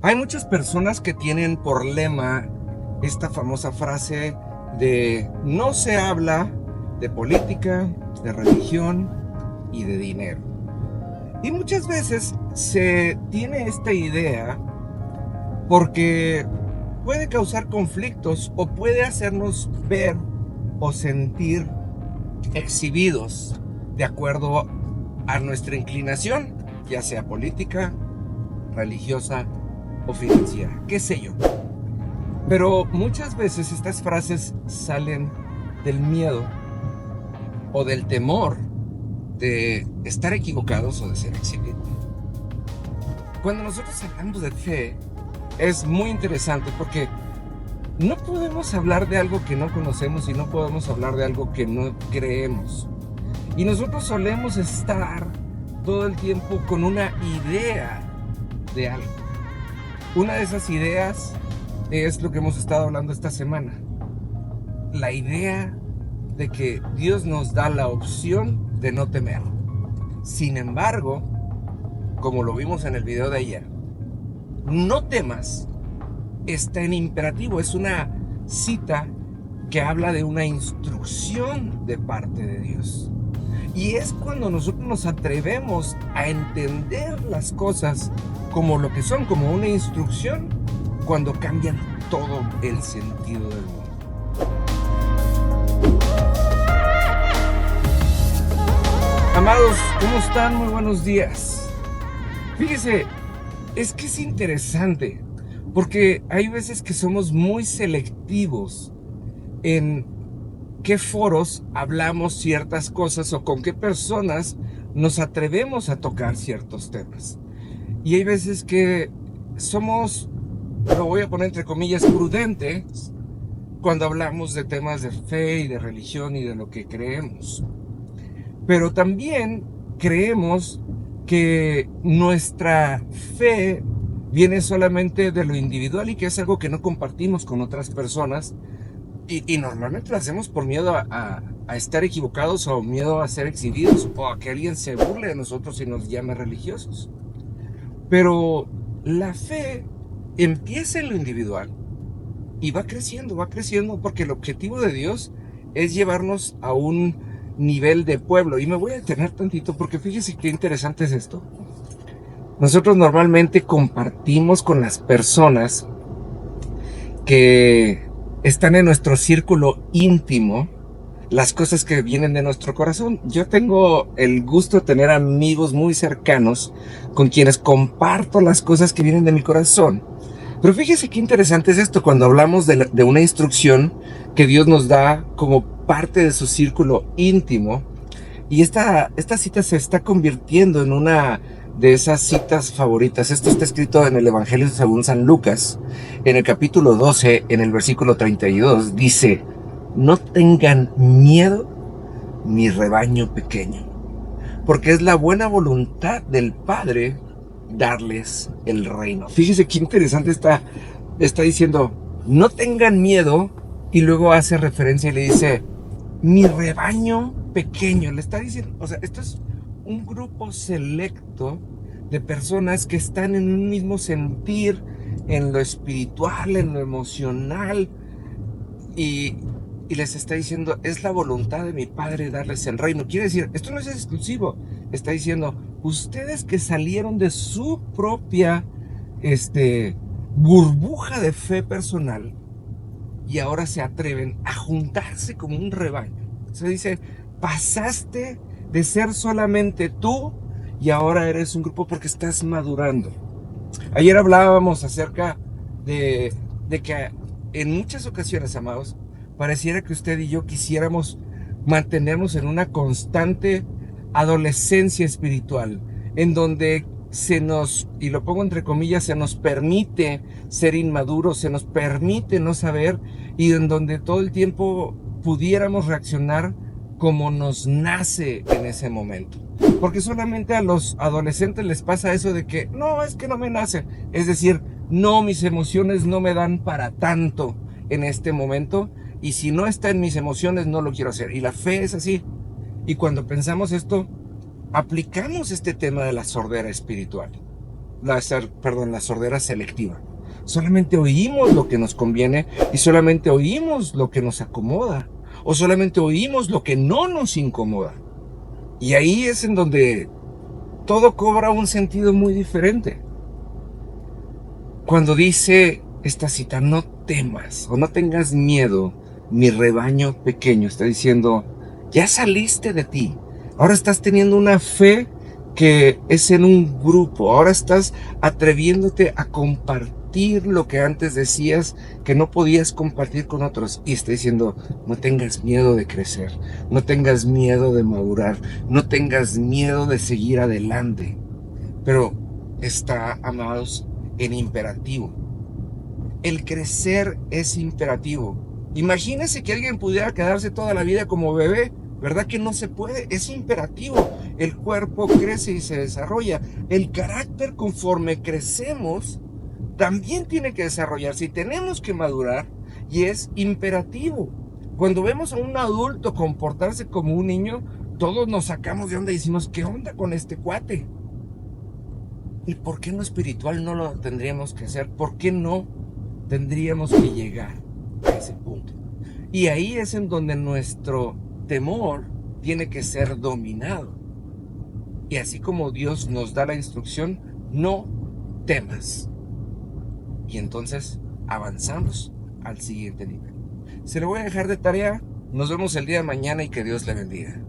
Hay muchas personas que tienen por lema esta famosa frase de no se habla de política, de religión y de dinero. Y muchas veces se tiene esta idea porque puede causar conflictos o puede hacernos ver o sentir exhibidos de acuerdo a nuestra inclinación, ya sea política, religiosa o financiera, qué sé yo. Pero muchas veces estas frases salen del miedo o del temor de estar equivocados o de ser exhibidos. Cuando nosotros hablamos de fe, es muy interesante porque no podemos hablar de algo que no conocemos y no podemos hablar de algo que no creemos. Y nosotros solemos estar todo el tiempo con una idea de algo. Una de esas ideas es lo que hemos estado hablando esta semana. La idea de que Dios nos da la opción de no temer. Sin embargo, como lo vimos en el video de ayer, no temas está en imperativo, es una cita que habla de una instrucción de parte de Dios. Y es cuando nosotros nos atrevemos a entender las cosas como lo que son, como una instrucción, cuando cambian todo el sentido del mundo. Amados, ¿cómo están? Muy buenos días. Fíjese, es que es interesante, porque hay veces que somos muy selectivos en qué foros hablamos ciertas cosas o con qué personas nos atrevemos a tocar ciertos temas. Y hay veces que somos, lo voy a poner entre comillas, prudentes cuando hablamos de temas de fe y de religión y de lo que creemos. Pero también creemos que nuestra fe viene solamente de lo individual y que es algo que no compartimos con otras personas. Y normalmente lo hacemos por miedo a estar equivocados o miedo a ser exhibidos o a que alguien se burle de nosotros y nos llame religiosos. Pero la fe empieza en lo individual y va creciendo porque el objetivo de Dios es llevarnos a un nivel de pueblo. Y me voy a detener tantito porque fíjese qué interesante es esto. Nosotros normalmente compartimos con las personas que están en nuestro círculo íntimo las cosas que vienen de nuestro corazón. Yo tengo el gusto de tener amigos muy cercanos con quienes comparto las cosas que vienen de mi corazón. Pero fíjese qué interesante es esto cuando hablamos de una instrucción que Dios nos da como parte de su círculo íntimo. Y esta cita se está convirtiendo en una de esas citas favoritas. Esto está escrito en el Evangelio según San Lucas, en el capítulo 12, en el versículo 32, dice: no tengan miedo, mi rebaño pequeño, porque es la buena voluntad del Padre darles el reino. Fíjese qué interesante está diciendo, no tengan miedo, y luego hace referencia y le dice, mi rebaño pequeño. Le está diciendo, o sea, esto es un grupo selecto de personas que están en un mismo sentir, en lo espiritual, en lo emocional, y les está diciendo, es la voluntad de mi Padre darles el reino. Quiere decir, esto no es exclusivo. Está diciendo, ustedes que salieron de su propia burbuja de fe personal y ahora se atreven a juntarse como un rebaño. Se dice, pasaste de ser solamente tú y ahora eres un grupo porque estás madurando. Ayer hablábamos acerca de que en muchas ocasiones, amados, pareciera que usted y yo quisiéramos mantenernos en una constante adolescencia espiritual, en donde se nos, y lo pongo entre comillas, se nos permite ser inmaduros, se nos permite no saber, y en donde todo el tiempo pudiéramos reaccionar como nos nace en ese momento. Porque solamente a los adolescentes les pasa eso de que, no, es que no me nace. Es decir, no, mis emociones no me dan para tanto en este momento. Y si no está en mis emociones, no lo quiero hacer. Y la fe es así. Y cuando pensamos esto, aplicamos este tema de la sordera espiritual. la sordera selectiva. Solamente oímos lo que nos conviene y solamente oímos lo que nos acomoda o solamente oímos lo que no nos incomoda. Y ahí es en donde todo cobra un sentido muy diferente. Cuando dice esta cita, no temas o no tengas miedo, mi rebaño pequeño, está diciendo, ya saliste de ti. Ahora estás teniendo una fe que es en un grupo. Ahora estás atreviéndote a compartir lo que antes decías que no podías compartir con otros. Y está diciendo, no tengas miedo de crecer, no tengas miedo de madurar, no tengas miedo de seguir adelante. Pero está, amados, en imperativo. El crecer es imperativo. Imagínese que alguien pudiera quedarse toda la vida como bebé. ¿Verdad que no se puede? Es imperativo. El cuerpo crece y se desarrolla. El carácter, conforme crecemos, también tiene que desarrollarse y tenemos que madurar, y es imperativo. Cuando vemos a un adulto comportarse como un niño, todos nos sacamos de onda y decimos, ¿qué onda con este cuate? ¿Y por qué en lo espiritual no lo tendríamos que hacer? ¿Por qué no tendríamos que llegar a ese punto? Y ahí es en donde nuestro temor tiene que ser dominado. Y así como Dios nos da la instrucción, no temas. Y entonces avanzamos al siguiente nivel. Se lo voy a dejar de tarea. Nos vemos el día de mañana y que Dios le bendiga.